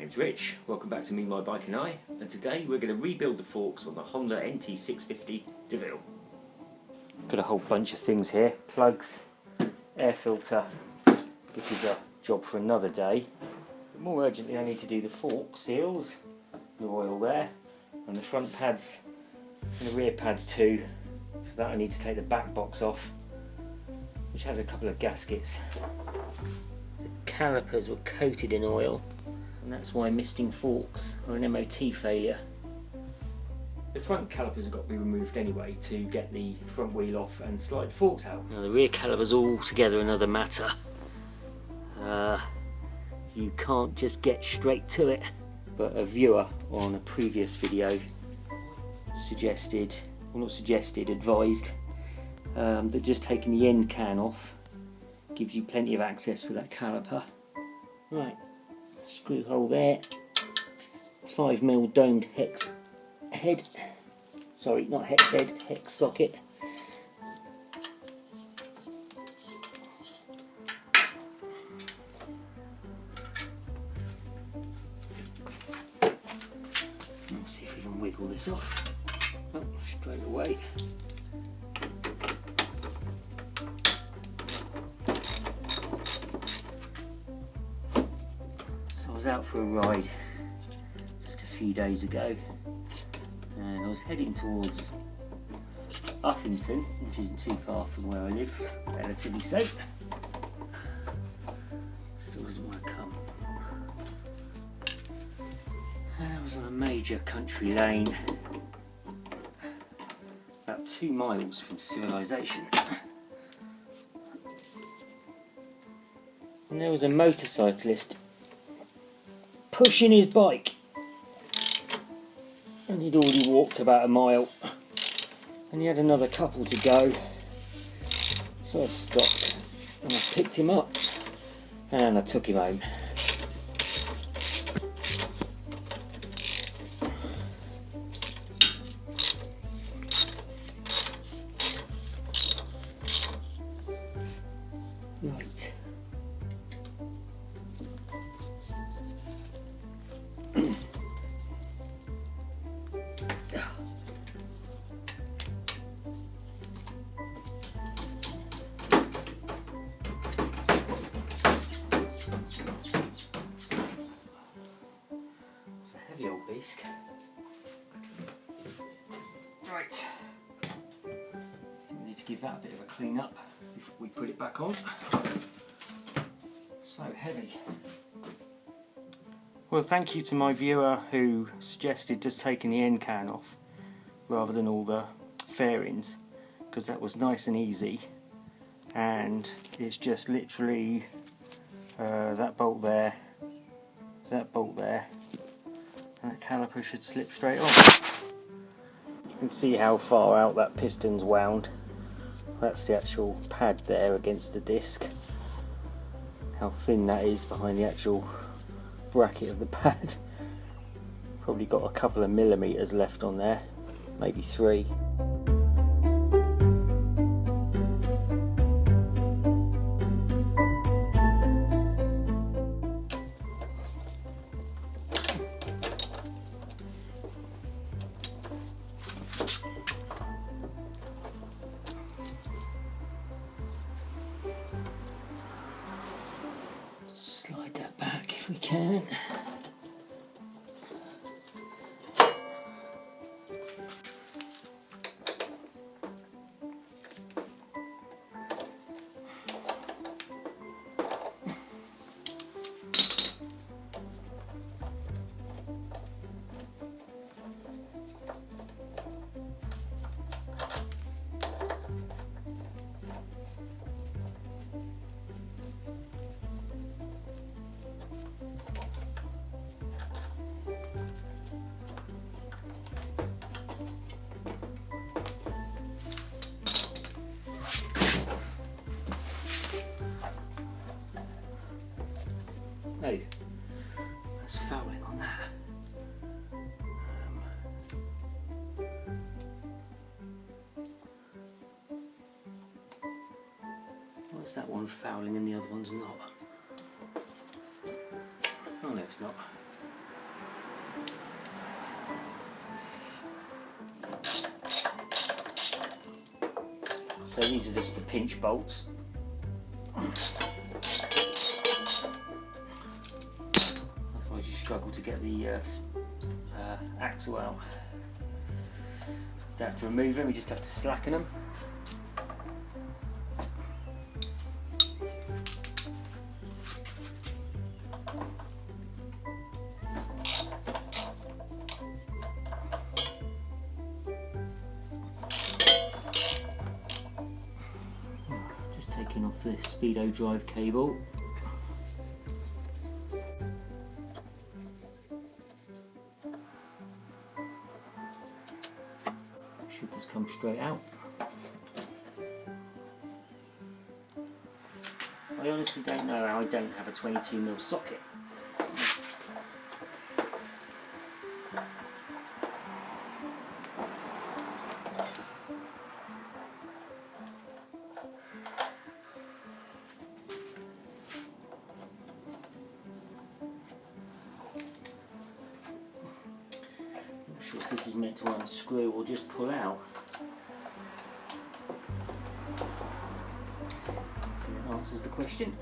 name's Rich, welcome back to Me, My Bike and I, and today we're going to rebuild the forks on the Honda NT650 Deauville. Got a whole bunch of things here, plugs, air filter, which is a job for another day, but more urgently I need to do the fork seals, the oil there, and the front pads and the rear pads too. For that I need to take the back box off, which has a couple of gaskets. The calipers were coated in oil, and that's why misting forks are an MOT failure. The front calipers have got to be removed anyway to get the front wheel off and slide the forks out. Now the rear calipers altogether another matter. You can't just get straight to it. But a viewer on a previous video suggested, well not suggested, advised that just taking the end can off gives you plenty of access for that caliper. Right. Screw hole there, 5mm domed hex head, sorry not hex head, hex socket. Let's see if we can wiggle this off. Oh, straight away. I was out for a ride just a few days ago and I was heading towards Uffington, which isn't too far from where I live, relatively safe. Still doesn't want to come. And I was on a major country lane about 2 miles from civilization, and there was a motorcyclist pushing his bike, and he'd already walked about a mile and he had another couple to go, so I stopped and I picked him up and I took him home. Right. It's a heavy old beast. Right. We need to give that a bit of a clean up before we put it back on. So heavy. Well, thank you to my viewer who suggested just taking the end can off rather than all the fairings, because that was nice and easy, and it's just literally that bolt there, that bolt there, and that caliper should slip straight off. You can see how far out that piston's wound. That's the actual pad there against the disc. How thin that is behind the actual bracket of the pad. Probably got a couple of millimeters left on there, maybe 3. Slide that back if we can. No, that's fouling on that. What's that one fouling and the other one's not? Oh no, it's not. So these are just the pinch bolts. I just struggle to get the axle out. Don't have to remove them, we just have to slacken them. Just taking off the speedo drive cable. Should just come straight out. I honestly don't know how I don't have a 22mm socket. Not sure if this is meant to unscrew or just pull out. That answers the question.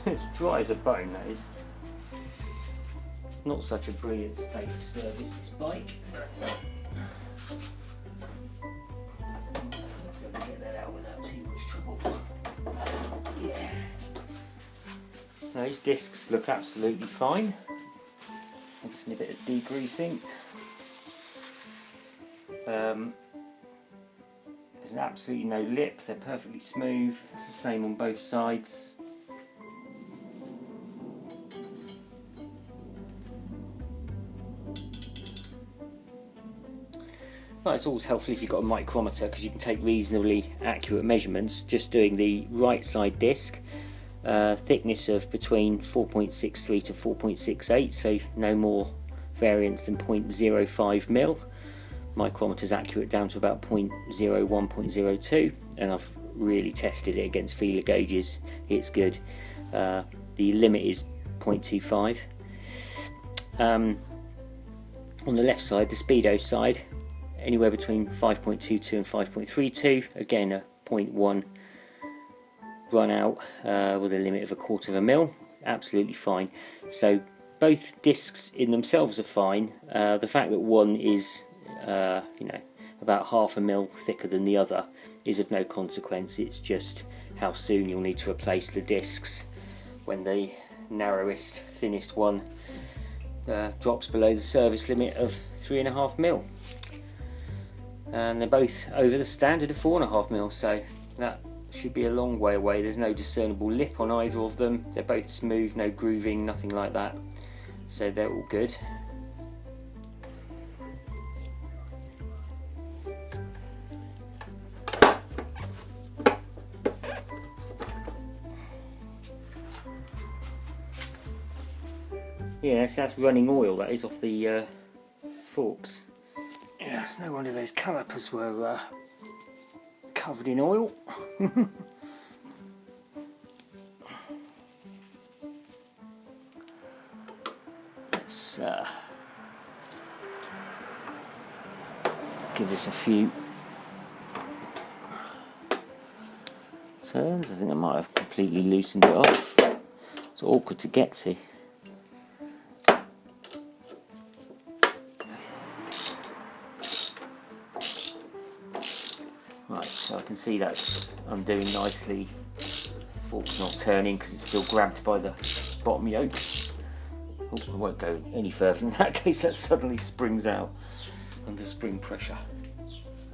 It's dry as a bone, that is. Not such a brilliant state of service, this bike. Get that out without too much trouble. Yeah. Those discs look absolutely fine. I just need a bit of degreasing. There's absolutely no lip, they're perfectly smooth. It's the same on both sides. Well, it's always helpful if you've got a micrometer because you can take reasonably accurate measurements. Just doing the right side disc, thickness of between 4.63 to 4.68, so no more variance than 0.05 mil. Micrometer's accurate down to about 0.01, 0.02, and I've really tested it against feeler gauges. It's good. The limit is 0.25. On the left side, the speedo side, anywhere between 5.22 and 5.32, again a 0.1 run out with a limit of 1/4 mil, absolutely fine. So both discs in themselves are fine. The fact that one is about 1/2 mil thicker than the other is of no consequence. It's just how soon you'll need to replace the discs when the narrowest, thinnest one drops below the service limit of 3.5 mil. And they're both over the standard of 4.5 mil, so that should be a long way away. There's no discernible lip on either of them. They're both smooth, no grooving, nothing like that, so they're all good. Yeah, so that's running oil, that is, off the forks. Yeah, it's no wonder those calipers were covered in oil. Let's give this a few turns. I think I might have completely loosened it off. It's awkward to get to. Right, so I can see that's undoing nicely. Fork's not turning because it's still grabbed by the bottom yoke. Oh, I won't go any further. In that case, that suddenly springs out under spring pressure.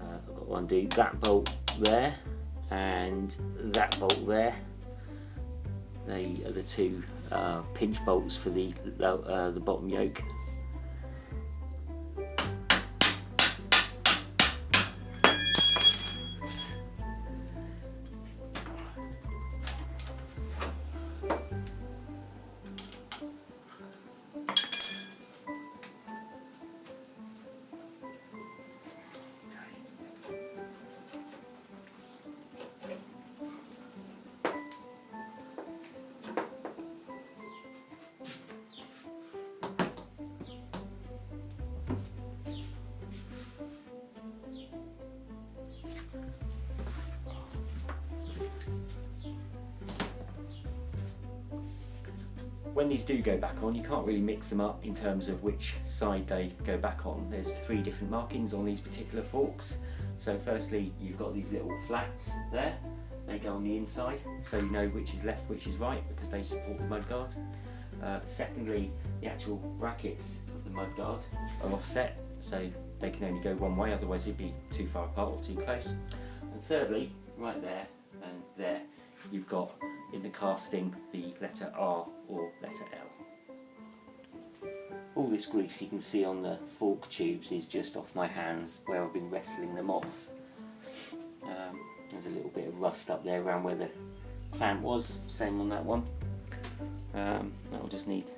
I've got to undo that bolt there and that bolt there. They are the two pinch bolts for the bottom yoke. when these do go back on, you can't really mix them up in terms of which side they go back on. There's 3 different markings on these particular forks. So firstly, you've got these little flats there. They go on the inside, so you know which is left, which is right, because they support the mudguard. Secondly, the actual brackets of the mudguard are offset, so they can only go one way, otherwise it'd be too far apart or too close. And thirdly, right there and there, you've got in the casting the letter R or letter L. All this grease you can see on the fork tubes is just off my hands where I've been wrestling them off. There's a little bit of rust up there around where the clamp was, same on that one. That will just need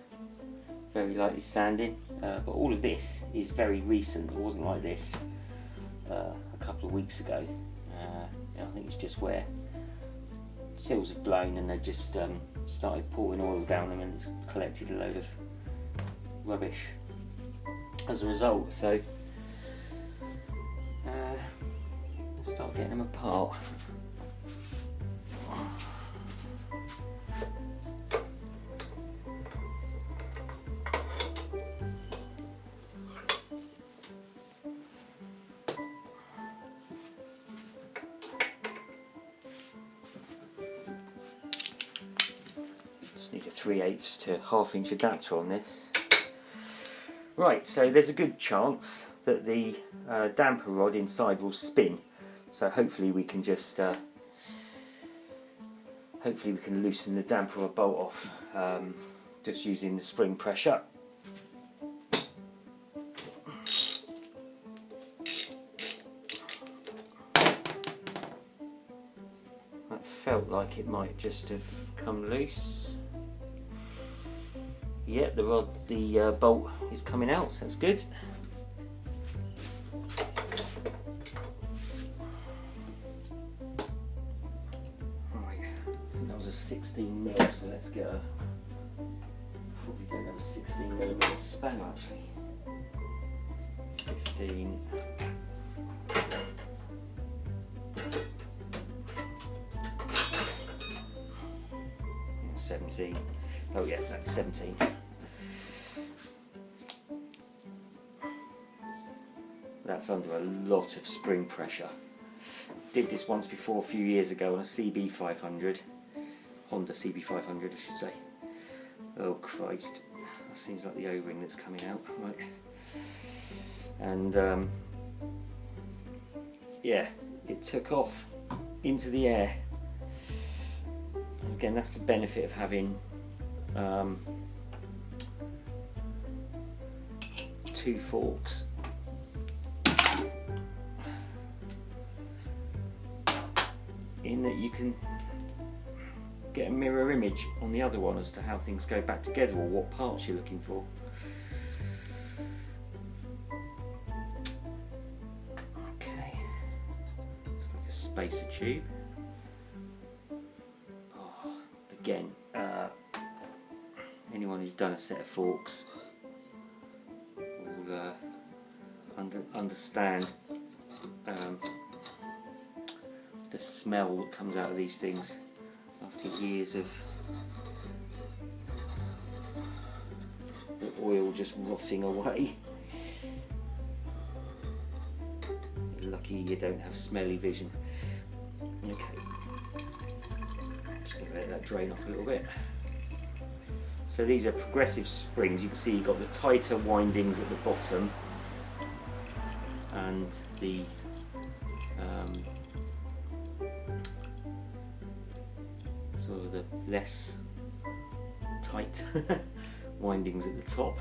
very lightly sanding, but all of this is very recent. It wasn't like this a couple of weeks ago. I think it's just where seals have blown and they've just started pouring oil down them, and it's collected a load of rubbish as a result. So let's start getting them apart. Just need a 3/8 to 1/2 inch adapter on this. Right, so there's a good chance that the damper rod inside will spin, so hopefully we can just loosen the damper rod bolt off just using the spring pressure. That felt like it might just have come loose. Yeah, the bolt is coming out, so that's good. Right, I think that was a 16mm, so let's get a. Probably don't have a 16mm spanner actually. 15. 17. Oh yeah, that's 17. That's under a lot of spring pressure. Did this once before a few years ago on a CB500, Honda CB500 I should say. Oh Christ, that seems like the O-ring that's coming out, right? And yeah, it took off into the air. Again, that's the benefit of having 2 forks. In that you can get a mirror image on the other one as to how things go back together or what parts you're looking for. Okay, looks like a spacer tube. Again, anyone who's done a set of forks will understand the smell that comes out of these things after years of the oil just rotting away. You're lucky you don't have smelly vision. Okay. Let that drain off a little bit. So these are progressive springs. You can see you've got the tighter windings at the bottom and the sort of the less tight windings at the top.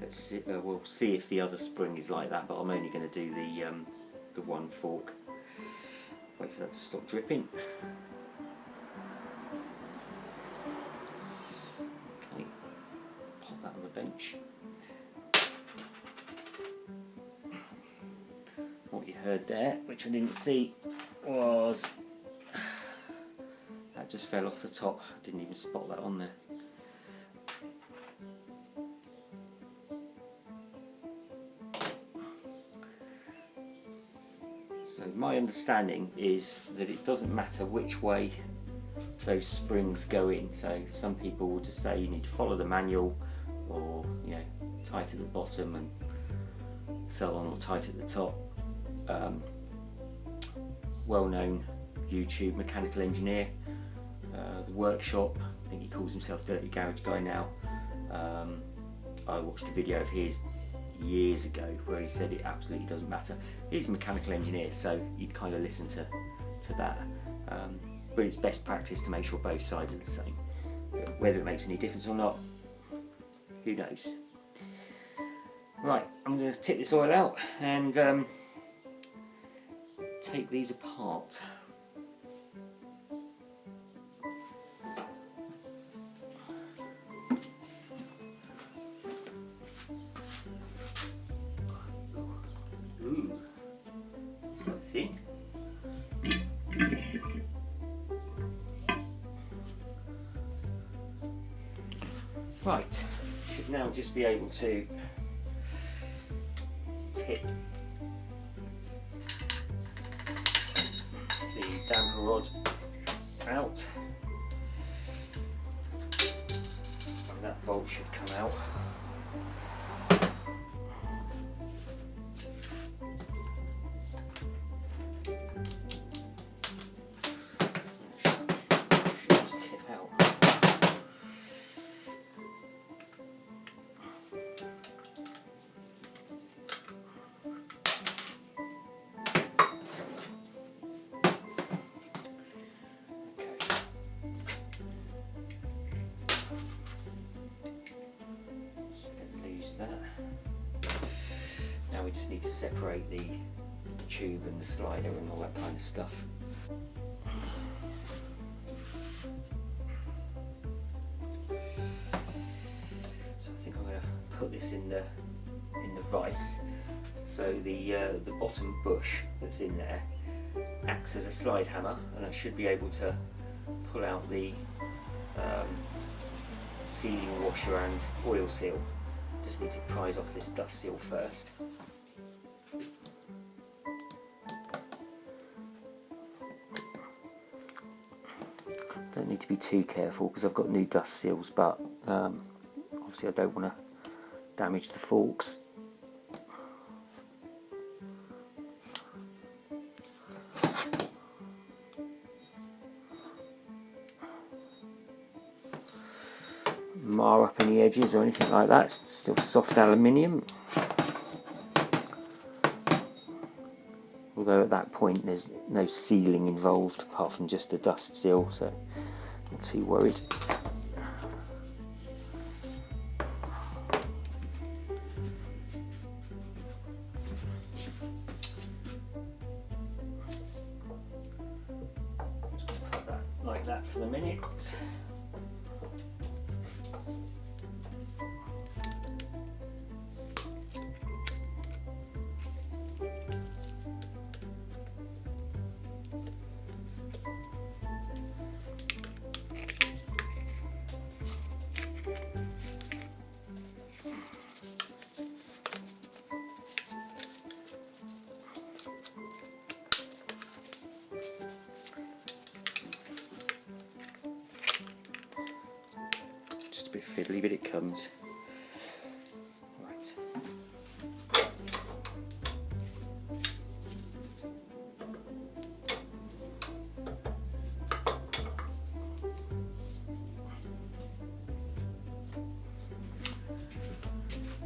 Let's see, we'll see if the other spring is like that, but I'm only going to do the 1 fork. Wait for that to stop dripping. Okay, pop that on the bench. What you heard there, which I didn't see, was that just fell off the top. I didn't even spot that on there. So my understanding is that it doesn't matter which way those springs go in. So some people will just say you need to follow the manual, or tight at the bottom and so on, or tight at the top. Well-known YouTube mechanical engineer, the Workshop, I think he calls himself Dirty Garage Guy now. I watched a video of his years ago where he said it absolutely doesn't matter. He's a mechanical engineer, so you'd kind of listen to that. But it's best practice to make sure both sides are the same. Whether it makes any difference or not, who knows? Right, I'm going to tip this oil out and take these apart. Ooh, it's quite thin. Right, should now just be able to tip the damper rod out, and that bolt should come out. Should just tip out. That. Now we just need to separate the tube and the slider and all that kind of stuff. So I think I'm going to put this in the vise. So the bottom bush that's in there acts as a slide hammer, and I should be able to pull out the sealing washer and oil seal. Just need to prise off this dust seal first. Don't need to be too careful because I've got new dust seals, but obviously I don't want to damage the forks. Mar up any edges or anything like that. It's still soft aluminium, although at that point there's no sealing involved apart from just a dust seal, so not too worried. Just going to put that like that for the minute. Just a bit fiddly, but it comes. Right.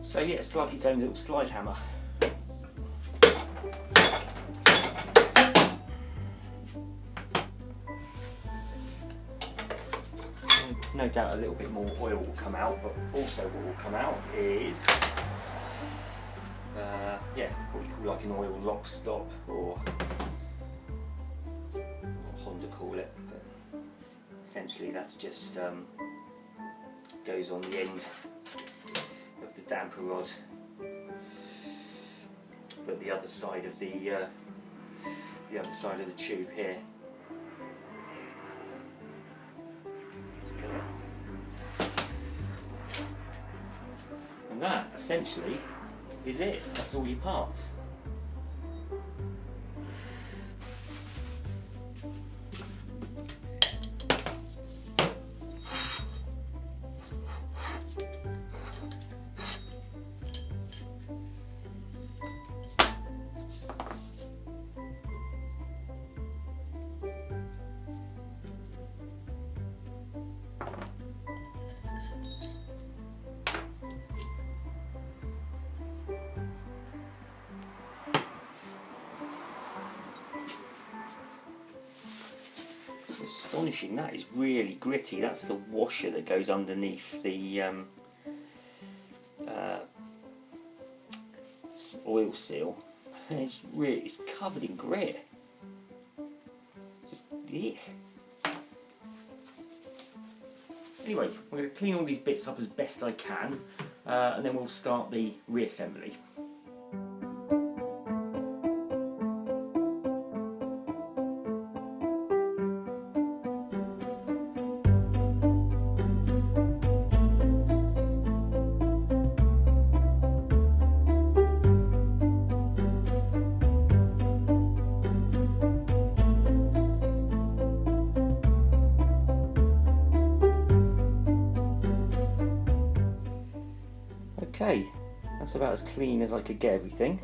So yeah, it's like its own little slide hammer. No doubt a little bit more oil will come out, but also what will come out is what we call like an oil lock stop, or what Honda call it. But essentially that's just goes on the end of the damper rod, but the other side of the tube here. And that essentially is it. That's all your parts. astonishing. That is really gritty. That's the washer that goes underneath the oil seal. And it's covered in grit. Just yeah. Anyway, we're going to clean all these bits up as best I can, and then we'll start the reassembly. Okay, that's about as clean as I could get everything,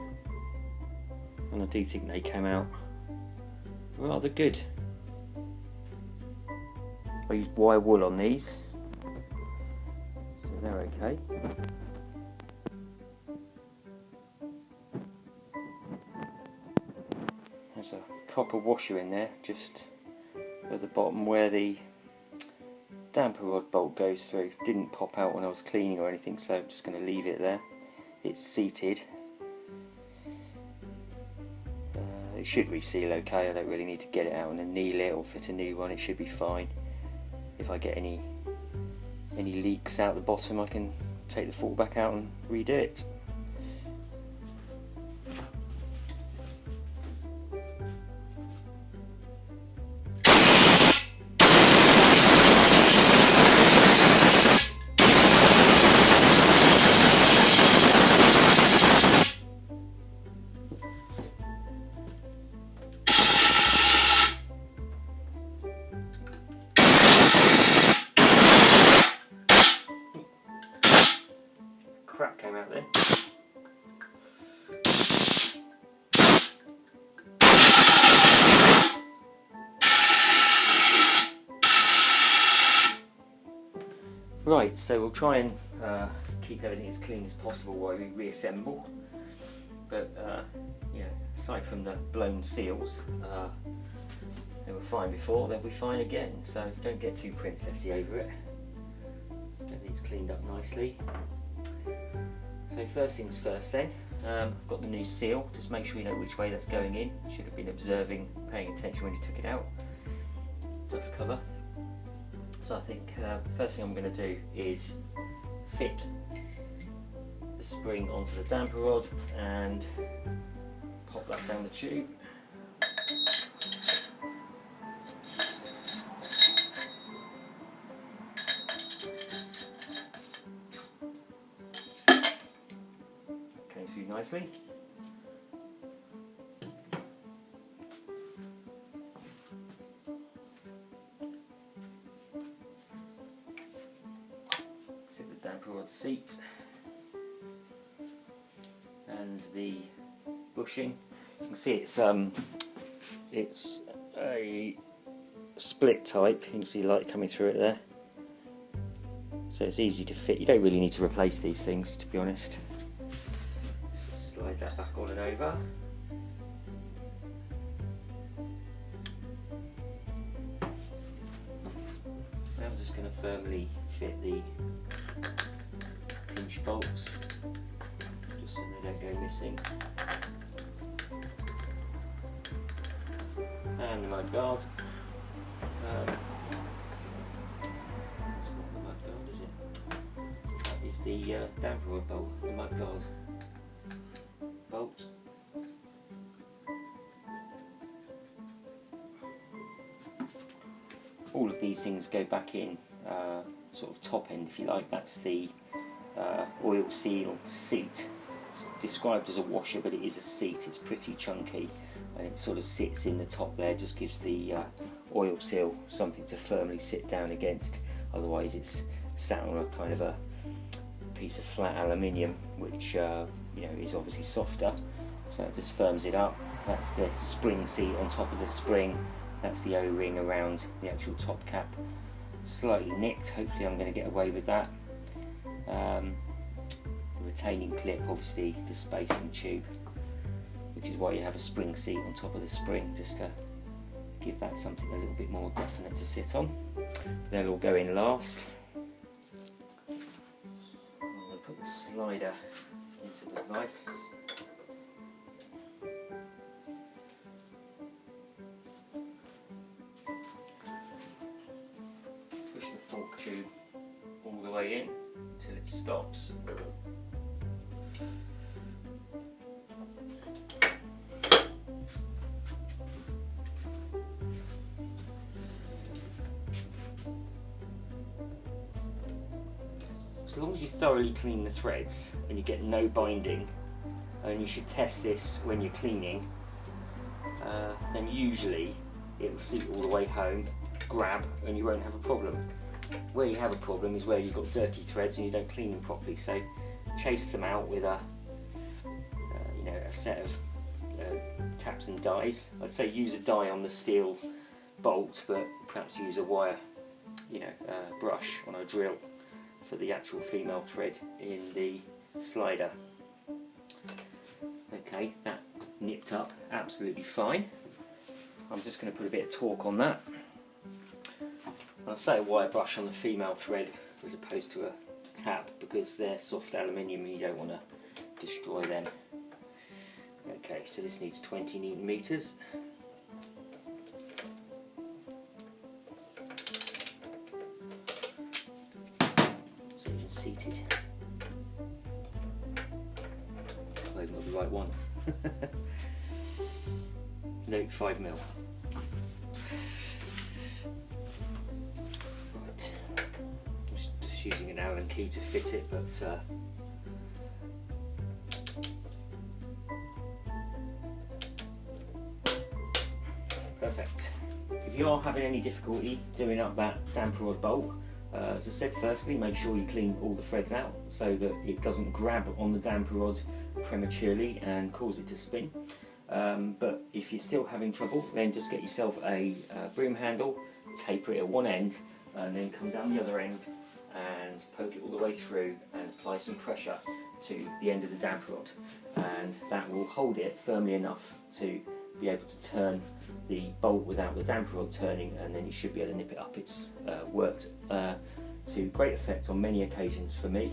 and I do think they came out rather good. I used wire wool on these, so they're okay. There's a copper washer in there, just at the bottom where the damper rod bolt goes through. Didn't pop out when I was cleaning or anything, so I'm just going to leave it there. It's seated. It should reseal okay. I don't really need to get it out and anneal it or fit a new one. It should be fine. If I get any leaks out the bottom, I can take the fork back out and redo it. Crap came out then. Right, so we'll try and keep everything as clean as possible while we reassemble. But yeah, aside from the blown seals, they were fine before, they'll be fine again. So don't get too princessy over it. Everything's cleaned up nicely. So first things first then, I've got the new seal. Just make sure you know which way that's going in. You should have been observing, paying attention when you took it out. Dust cover. So I think first thing I'm going to do is fit the spring onto the damper rod and pop that down the tube. Nicely. Fit the damper rod seat and the bushing. You can see it's a split type. You can see light coming through it there, so it's easy to fit. You don't really need to replace these things, to be honest. Slide that back on and over. Now I'm just going to firmly fit the pinch bolts, just so they don't go missing. And the mud guard. It's not the mud guard, is it? That is the damper rod bolt, the mud guard bolt. All of these things go back in sort of top end, if you like. That's the oil seal seat. It's described as a washer, but it is a seat. It's pretty chunky and it sort of sits in the top there, just gives the oil seal something to firmly sit down against. Otherwise it's sat on a kind of a piece of flat aluminium, which you know, is obviously softer, so it just firms it up. That's the spring seat on top of the spring. That's the O-ring around the actual top cap. Slightly nicked, hopefully I'm going to get away with that. The retaining clip, obviously the spacing tube, which is why you have a spring seat on top of the spring, just to give that something a little bit more definite to sit on. They'll all go in last. I'm going to put the slider into the vise. Push the fork tube all the way in until it stops. As long as you thoroughly clean the threads and you get no binding, and you should test this when you're cleaning, then usually it will seat all the way home, grab, and you won't have a problem. Where you have a problem is where you've got dirty threads and you don't clean them properly. So chase them out with a set of taps and dies. I'd say use a die on the steel bolt, but perhaps use a wire, brush on a drill for the actual female thread in the slider. Okay, that nipped up absolutely fine. I'm just going to put a bit of torque on that. I'll say a wire brush on the female thread as opposed to a tap, because they're soft aluminium and you don't want to destroy them. Okay, so this needs 20 Newton meters. Seated. Maybe not the right one. No, 5mm. Right. Just using an Allen key to fit it, but perfect. If you are having any difficulty doing up that damper rod bolt, as I said, firstly, make sure you clean all the threads out so that it doesn't grab on the damper rod prematurely and cause it to spin. But if you're still having trouble, then just get yourself a broom handle, taper it at one end, and then come down the other end and poke it all the way through and apply some pressure to the end of the damper rod. And that will hold it firmly enough to be able to turn the bolt without the damper rod turning, and then you should be able to nip it up. It's worked to great effect on many occasions for me,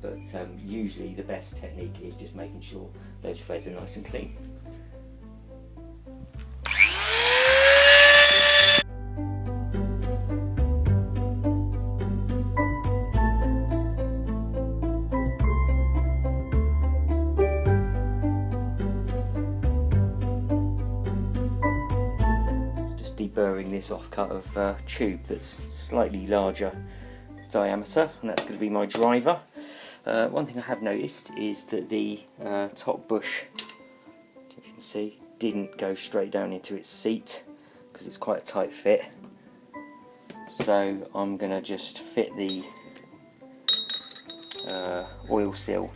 but usually the best technique is just making sure those threads are nice and clean. Deburring this offcut of tube that's slightly larger diameter, and that's going to be my driver. One thing I have noticed is that the top bush, if you can see, didn't go straight down into its seat because it's quite a tight fit. So I'm going to just fit the oil seal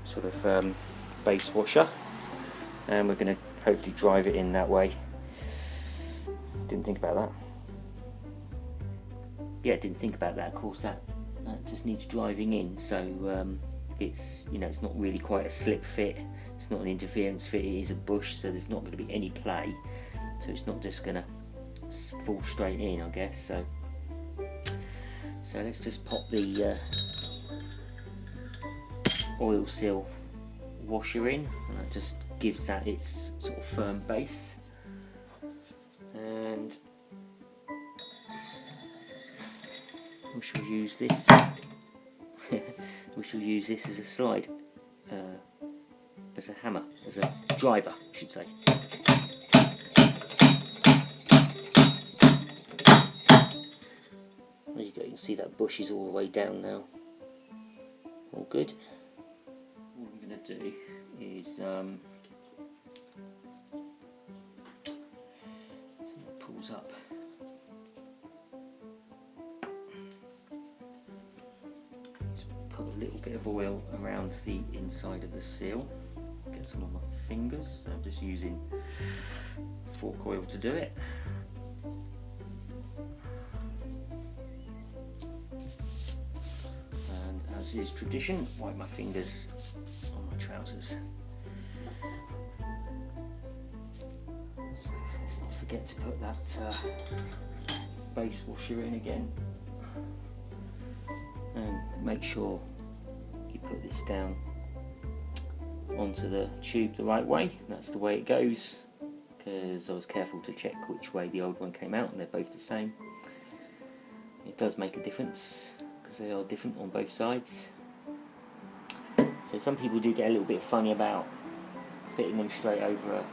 sort of base washer, and we're going to hopefully drive it in that way. Didn't think about that. Yeah, didn't think about that. Of course, that just needs driving in. So it's it's not really quite a slip fit. It's not an interference fit. It is a bush, so there's not going to be any play. So it's not just going to fall straight in, I guess. So let's just pop the oil seal washer in, and that just gives that its sort of firm base. And we shall use this. We shall use this as a slide, as a hammer, as a driver, I should say. There you go. You can see that bush is all the way down now. All good. What I'm going to do is pulls up. Just put a little bit of oil around the inside of the seal. Get some on my fingers. I'm just using fork oil to do it. And as is tradition, wipe my fingers on my trousers. So this forget to put that base washer in again, and make sure you put this down onto the tube the right way. That's the way it goes, because I was careful to check which way the old one came out, and they're both the same. It does make a difference because they are different on both sides. So some people do get a little bit funny about fitting them straight over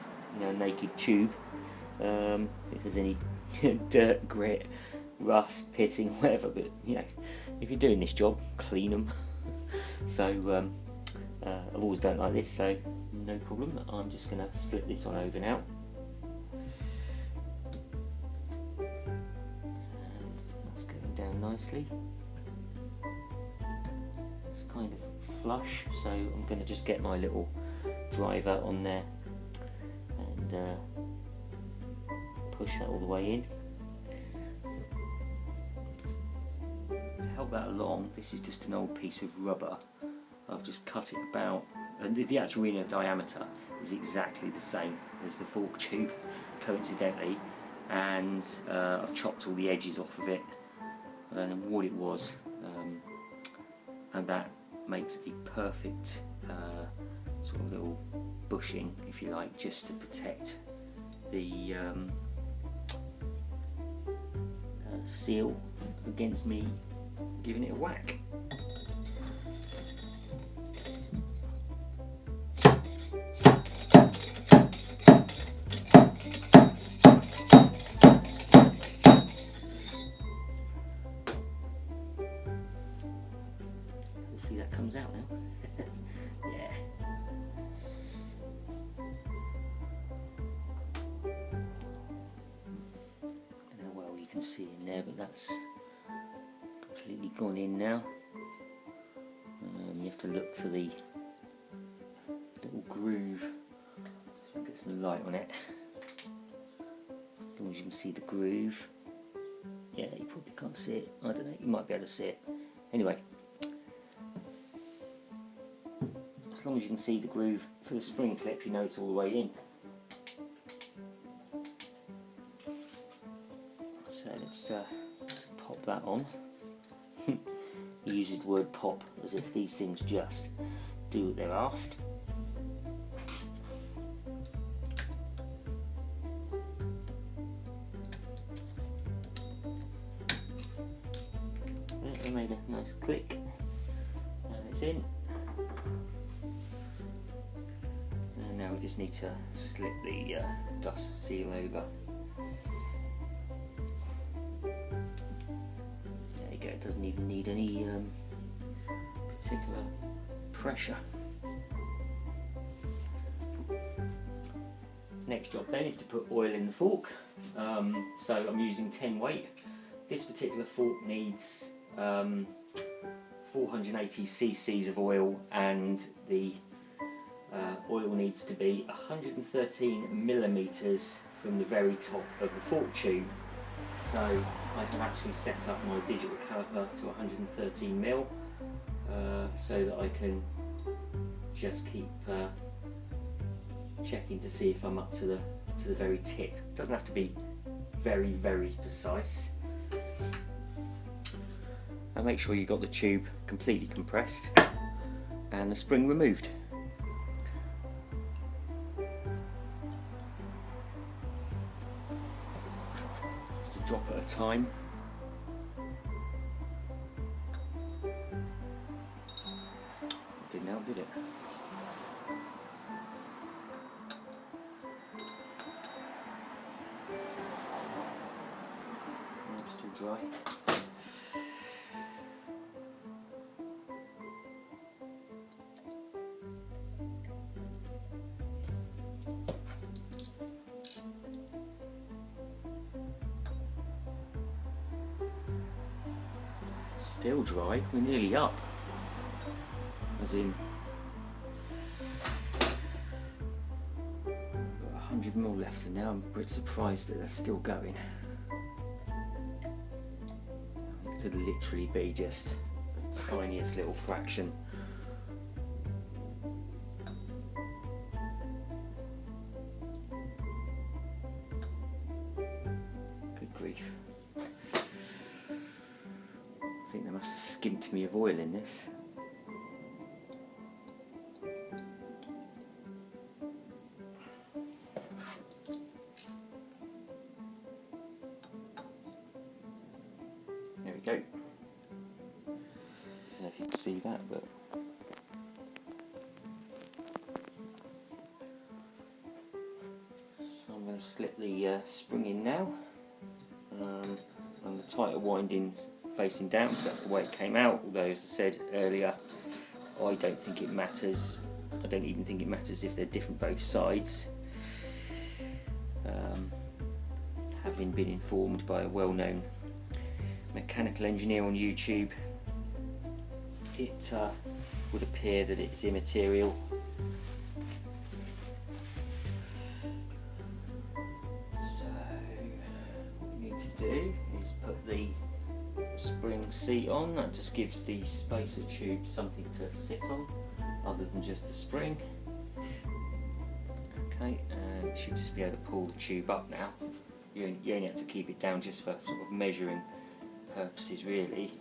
a naked tube. If there's any dirt, grit, rust, pitting, whatever, but if you're doing this job, clean them. So I've always done it like this, so no problem. I'm just going to slip this on over now. And that's going down nicely. It's kind of flush, so I'm going to just get my little driver on there and push that all the way in. To help that along, this is just an old piece of rubber. I've just cut it about, and the actual inner diameter is exactly the same as the fork tube, coincidentally, and I've chopped all the edges off of it. I don't know what it was, and that makes a perfect sort of little bushing, if you like, just to protect the seal against me giving it a whack. Hopefully that comes out now. Yeah. I don't know how well you can see in there, but that's completely gone in now. You have to look for the little groove so get some light on it. As long as you can see the groove. Yeah, you probably can't see it. I don't know, you might be able to see it. Anyway, as long as you can see the groove for the spring clip, you know it's all the way in. So let's pop that on. He uses the word pop as if these things just do what they're asked. They made a nice click, and it's in. And now we just need to slip the dust seal over. It doesn't even need any particular pressure. Next job then is to put oil in the fork. So I'm using 10 weight. This particular fork needs 480 cc's of oil, and the oil needs to be 113 millimeters from the very top of the fork tube. So I can actually set up my digital caliper to 113 mil, so that I can just keep checking to see if I'm up to the very tip. It doesn't have to be very, very precise. And make sure you've got the tube completely compressed and the spring removed. Drop at a time. Didn't help, did it? It's still dry. Still dry, we're nearly up. As in, got 100 mil left, and now I'm a bit surprised that they're still going. It could literally be just the tiniest little fraction. must have skimped me of oil in this. There we go. Don't know if you can see that, but so I'm going to slip the spring in now, and the tighter windings facing down because that's the way it came out. Although, as I said earlier, I don't think it matters. I don't even think it matters if they're different both sides. Having been informed by a well-known mechanical engineer on YouTube, it would appear that it's immaterial. So what we need to do is put the spring seat on. That just gives the spacer tube something to sit on other than just the spring. Okay, and you should just be able to pull the tube up now. You only have to keep it down just for sort of measuring purposes, really.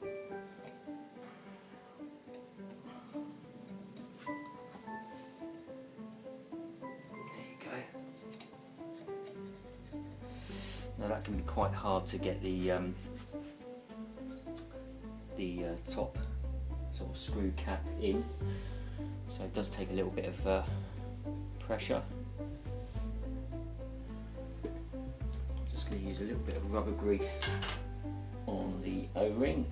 There you go. Now that can be quite hard to get the top sort of screw cap in, so it does take a little bit of pressure. I'm just going to use a little bit of rubber grease on the O-ring.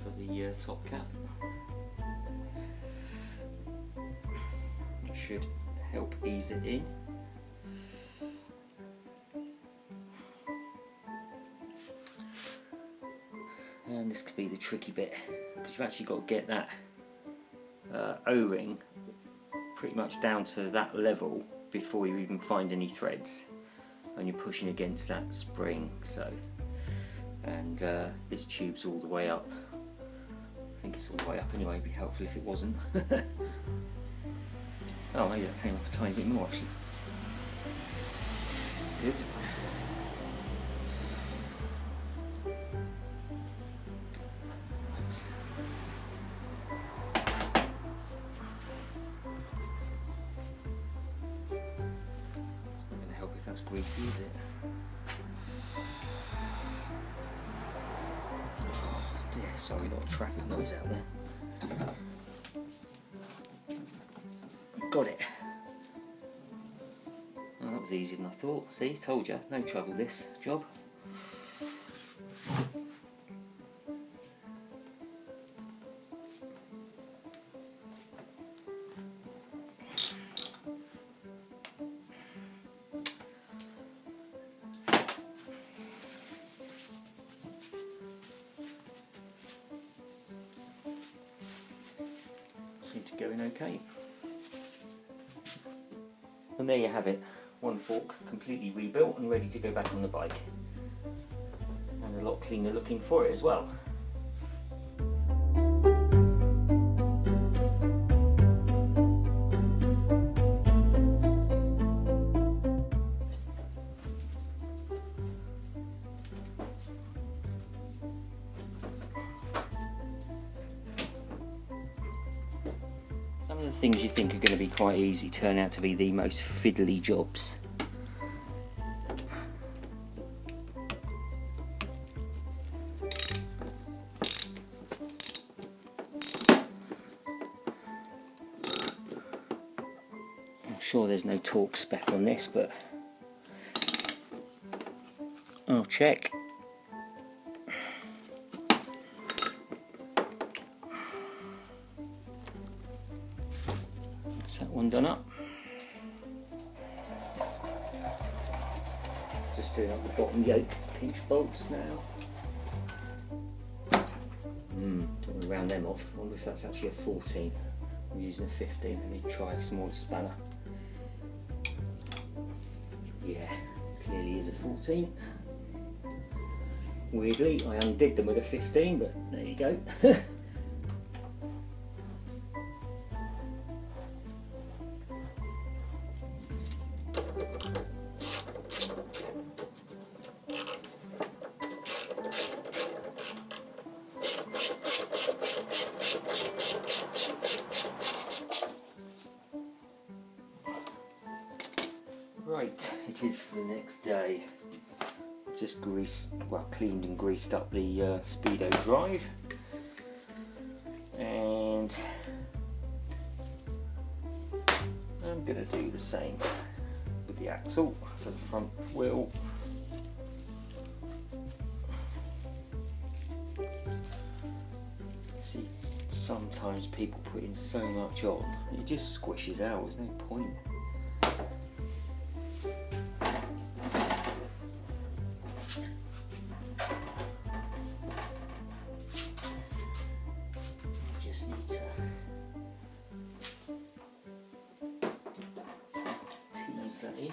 For the top cap. It should help ease it in. And this could be the tricky bit, because you've actually got to get that O-ring pretty much down to that level before you even find any threads, and you're pushing against that spring. So, and this tube's all the way up. I think it's all the way up anyway. It'd be helpful if it wasn't. Oh, maybe that came up a tiny bit more actually. Good. That's greasy, is it? Oh dear, sorry, a lot of traffic noise out there. Got it. Oh, that was easier than I thought. See, told you, no trouble this job. Seem to go in okay. And there you have it, one fork completely rebuilt and ready to go back on the bike, and a lot cleaner looking for it as well. Some of the things you think are going to be quite easy turn out to be the most fiddly jobs. I'm sure there's no torque spec on this, but I'll check. That one done up. Just doing up the bottom yoke pinch bolts now. Don't want to round them off. I wonder if that's actually a 14. I'm using a 15. Let me try a smaller spanner. Yeah, clearly is a 14. Weirdly, I undid them with a 15, but there you go. Right, it is the next day. I've just cleaned and greased up the speedo drive, and I'm going to do the same with the axle for the front wheel. See, sometimes people put in so much on, it just squishes out, there's no point. Just need to tease that in.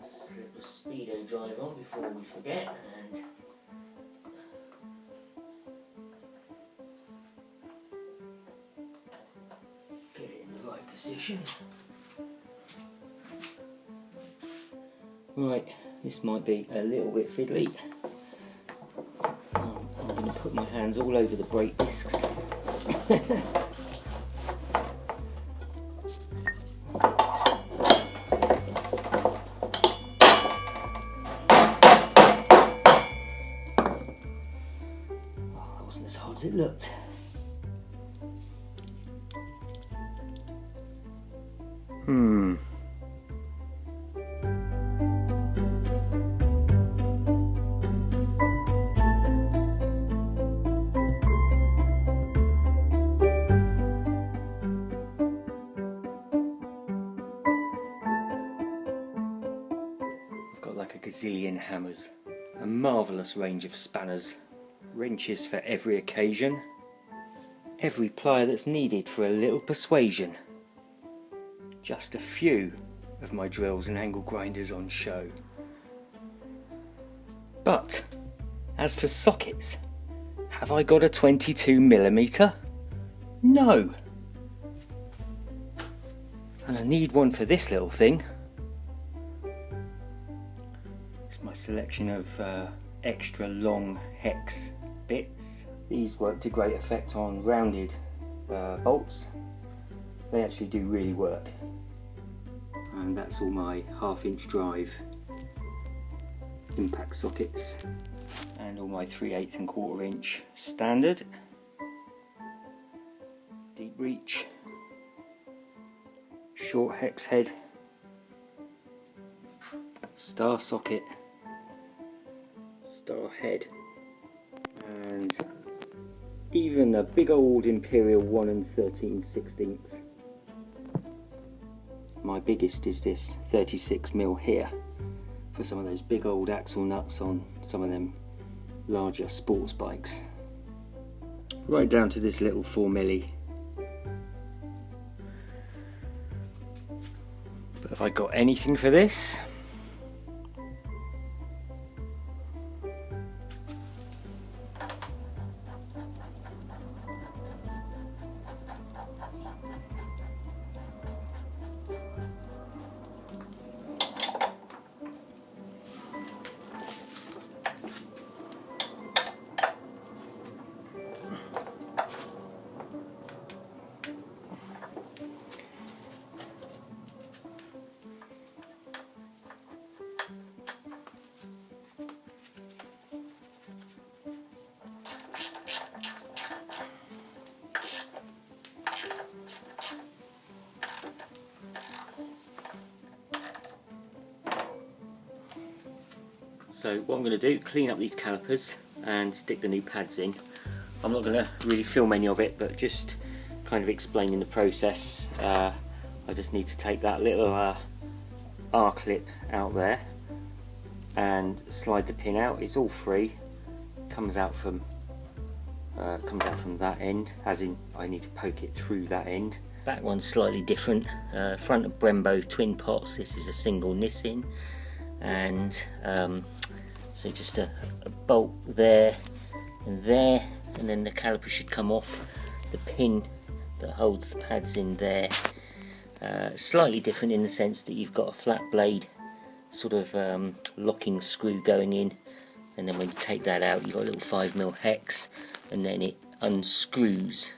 Slip the speedo drive on before we forget, and get it in the right position. Right, this might be a little bit fiddly. I'm going to put my hands all over the brake discs. Wasn't as hard as it looked. I've got like a gazillion hammers, a marvellous range of spanners, wrenches for every occasion, every plier that's needed for a little persuasion. Just a few of my drills and angle grinders on show. But as for sockets, have I got a 22mm? No. And I need one for this little thing. It's my selection of extra long hex bits. These work to great effect on rounded bolts. They actually do really work. And that's all my 1/2" drive impact sockets, and all my 3/8 and 1/4" standard, deep reach, short hex head, star socket, star head, and even a big old Imperial 1 13/16. My biggest is this 36mm here, for some of those big old axle nuts on some of them larger sports bikes. Right down to this little 4mm. But have I got anything for this? So what I'm going to do, clean up these calipers and stick the new pads in. I'm not going to really film any of it, but just kind of explaining the process. I just need to take that little R-clip out there and slide the pin out. It's all free. Comes out from that end, as in I need to poke it through that end. Back one's slightly different. Front of Brembo twin pots. This is a single Nissin, and so just a bolt there, and then the caliper should come off. The pin that holds the pads in there. Slightly different in the sense that you've got a flat blade sort of locking screw going in, and then when you take that out, you've got a little 5mm hex, and then it unscrews,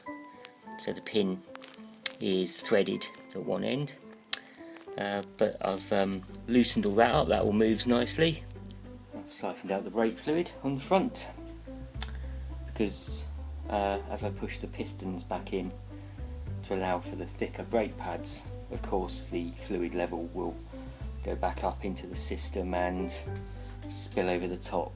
so the pin is threaded at one end. But I've loosened all that up, that all moves nicely. I've siphoned out the brake fluid on the front, because as I push the pistons back in to allow for the thicker brake pads, of course the fluid level will go back up into the system and spill over the top.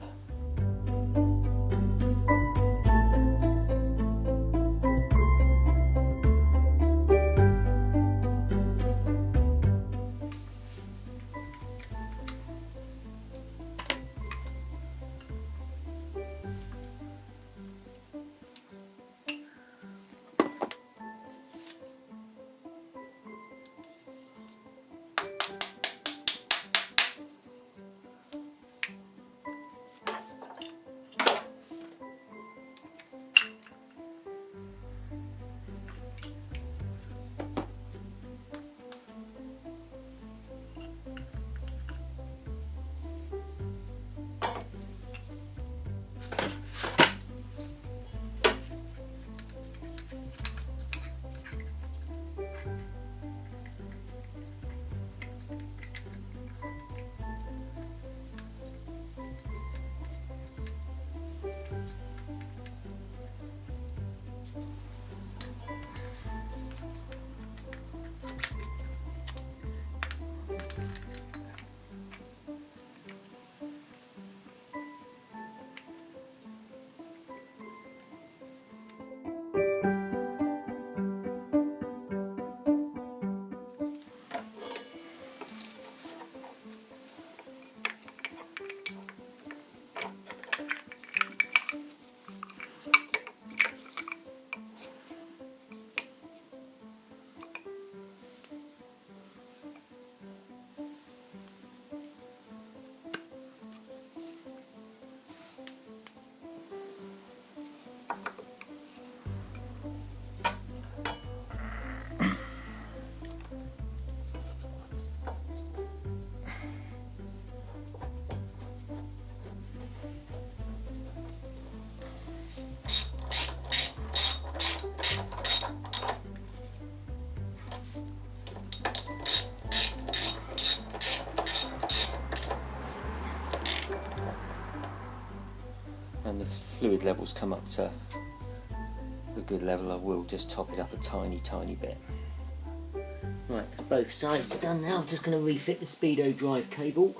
And the fluid levels come up to a good level, I will just top it up a tiny bit. Right, that's both sides done now. I'm just going to refit the speedo drive cable.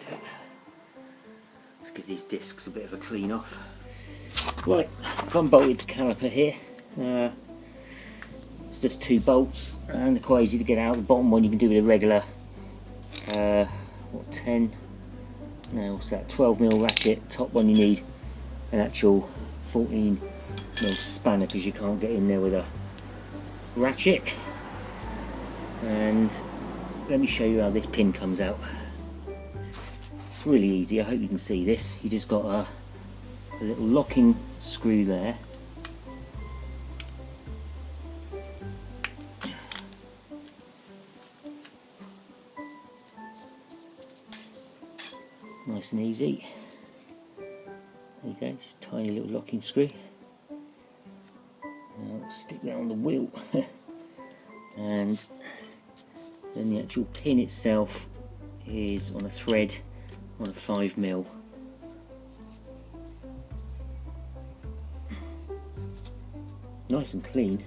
Okay. Let's give these discs a bit of a clean off. Right, I've unbolted the caliper here. It's just 2 bolts and they're quite easy to get out. The bottom one you can do with a regular 10, no, what's that, 12mm ratchet. Top one you need an actual 14mm spanner because you can't get in there with a ratchet. And let me show you how this pin comes out. It's really easy, I hope you can see this. You just got a little locking screw there. Nice and easy. There you go, just a tiny little locking screw. Now I'll stick that on the wheel. And then the actual pin itself is on a thread on a 5mm. Nice and clean.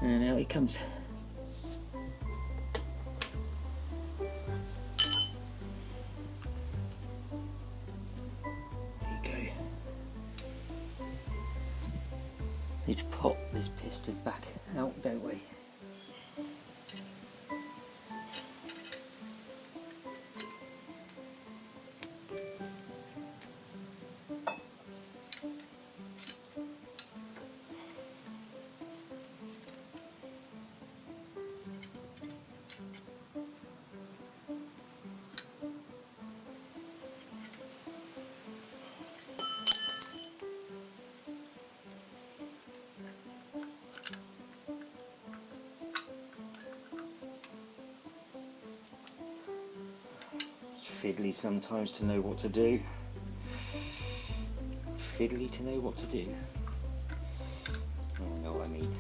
And out it comes. There you go. Need to pop this piston back out, don't we? fiddly sometimes to know what to do. Fiddly to know what to do. I know what I mean.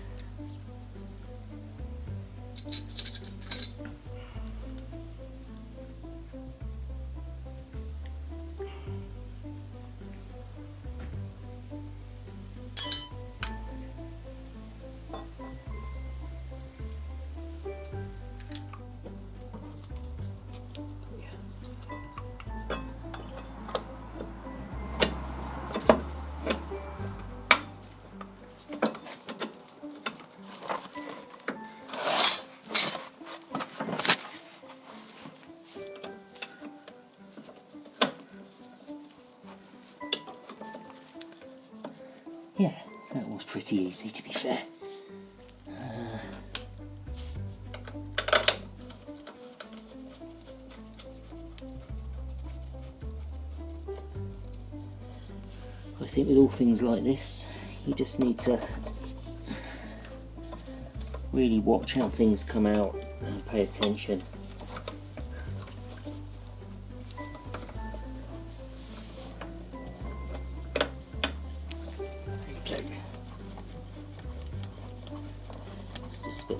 Yeah, that was pretty easy, to be fair. I think with all things like this, you just need to really watch how things come out and pay attention.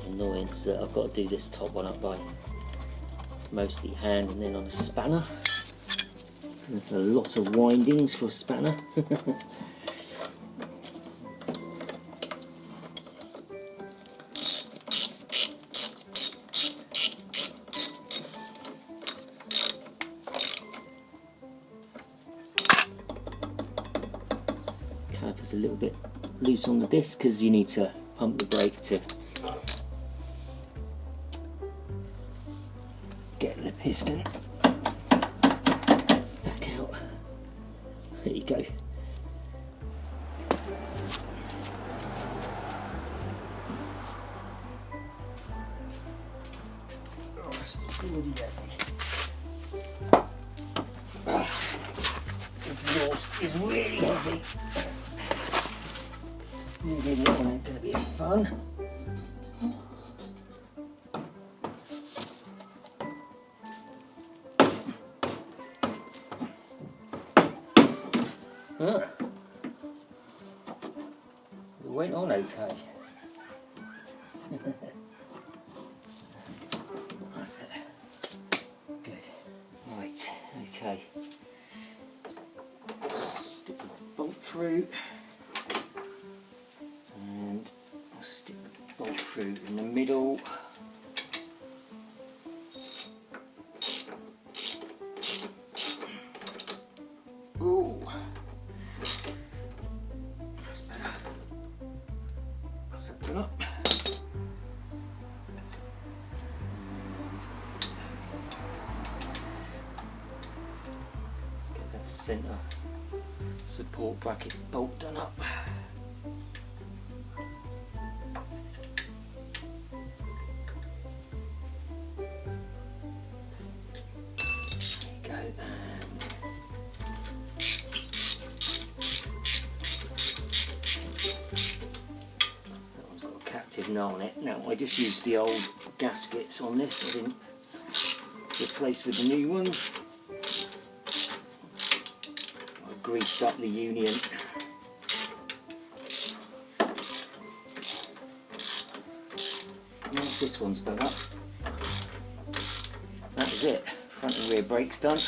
Annoyance that I've got to do this top one up by mostly hand and then on a spanner. There's a lot of windings for a spanner. Caliper's a little bit loose on the disc because you need to pump the brake to get the piston back out. There you go. Oh, this is bloody heavy. Exhaust is really heavy. Moving it on ain't going to be fun. Huh. It went on okay. That's it. Good. Right, okay. Stick the bolt through. And I'll stick the bolt through in the middle. Ooh. That's better. That's that done up. Get that centre support bracket bolt done up. On it. Now I just used the old gaskets on this, I didn't replace with the new ones. I greased up the union. And once this one's done up, that is it. Front and rear brakes done.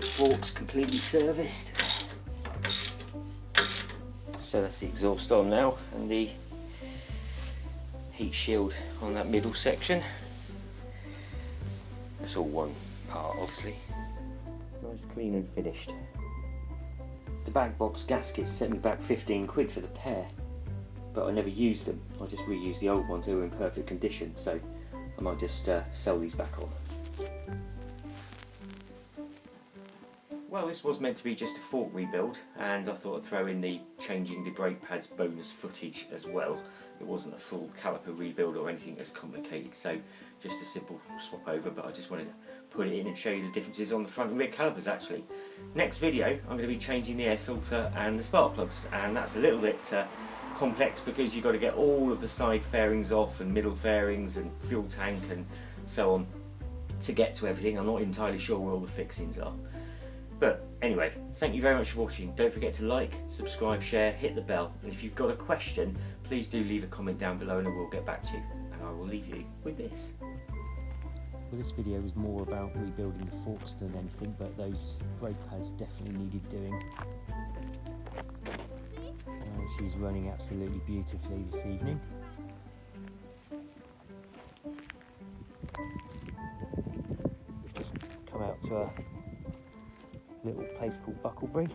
Forks completely serviced. So that's the exhaust on now, and the heat shield on that middle section. That's all one part, obviously. Nice, clean and finished. The bag box gaskets set me back 15 quid for the pair, but I never used them. I just reused the old ones. They were in perfect condition, so I might just sell these back on. Well, this was meant to be just a fork rebuild, and I thought I'd throw in the changing the brake pads bonus footage as well. It wasn't a full caliper rebuild or anything as complicated, so just a simple swap over, but I just wanted to put it in and show you the differences on the front and rear calipers actually. Next video I'm going to be changing the air filter and the spark plugs, and that's a little bit complex because you've got to get all of the side fairings off and middle fairings and fuel tank and so on. to get to everything. I'm not entirely sure where all the fixings are. But anyway, thank you very much for watching. Don't forget to like, subscribe, share, hit the bell. And if you've got a question, please do leave a comment down below and I will get back to you. And I will leave you with this. Well, this video was more about rebuilding the forks than anything, but those brake pads definitely needed doing. She's running absolutely beautifully this evening. We've just come out to a little place called Bucklebury.